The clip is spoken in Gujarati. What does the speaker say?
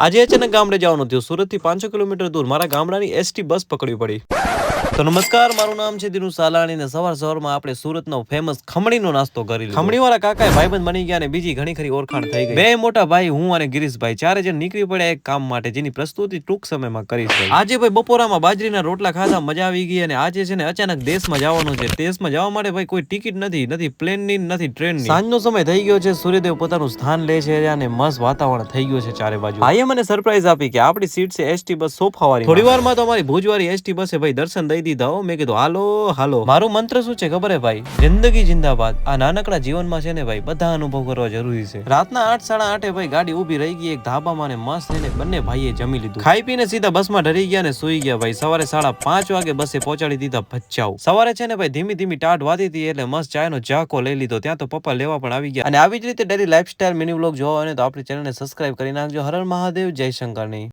આજે અચાનક ગામડે જવાનું થયું. સુરતથી 500 કિલોમીટર દૂર મારા ગામડાની એસટી બસ પકડવી પડી. તો નમસ્કાર, મારું નામ છે દિનુ સાલાણી ને સવારમાં આપણે સુરતનો ફેમસ ખમણીનો નાસ્તો કરી લીધો. ખમણીવાળા કાકાએ ભાઈબંધ બની ગયા અને બીજી ઘણી ખરી ઓળખાણ થઈ ગઈ. બે મોટા ભાઈ, હું અને ગિરીશભાઈ, ચારે જણ નીકળી પડ્યા એક કામ માટે, જેની પ્રસ્તુતિ ટૂંક સમયમાં કરીશ. આજે ભાઈ બપોરામાં બાજરીના રોટલા ખાધા, મજા આવી ગઈ. અને આજે છે ને અચાનક દેશમાં જવાનું છે. દેશમાં જવા માટે ભાઈ કોઈ ટિકિટ નથી પ્લેનની, નથી ટ્રેનની. સાંજનો સમય થઈ ગયો છે, સૂર્યદેવ પોતાનું સ્થાન લે છે અને મસ્ત વાતાવરણ થઈ ગયું છે ચારે બાજુ. ભાઈએ મને સરપ્રાઈઝ આપી કે આપણી સીટ છે એસટી બસ સોફાવાળી. થોડી વારમાં તો અમારી ભુજવાળી એસટી બસે ભાઈ દર્શન દઈ દીધા હો. મેં કીધું હાલો હાલો. મારું મંત્ર શું છે ખબર હે ભાઈ? જિંદગી જિંદાબાદ. આ નાનકડા જીવનમાં છે ને ભાઈ બધા અનુભવ કરવા જરૂરી છે. રાતના 8 સાડા 8 ભાઈ ગાડી ઊભી રહી ગઈ એક ધાબામાં ને મસ્ત લઈને બંને ભાઈએ જમી લીધું. ખાઈ પીને સીધા બસમાં ડરી ગયા ને સુઈ ગયા ભાઈ. સવારે 5:30 વાગે બસે પહોંચાડી દીધા ભચાઉ. સવારે છે ને ભાઈ ધીમી ધીમી ટાઢ વાતી હતી એટલે મસ્ત ચાયનો જાકો લઈ લીધો. ત્યાં તો પપ્પા લેવા પણ આવી ગયા. અને આવી જ રીતે ડેલી લાઈફસ્ટાઈલ મિની વ્લોગ જોવા હોય ને તો આપણી ચેનલને સબસ્ક્રાઇબ કરી નાખજો. હર હર મહાદેવ, જય શંકરની.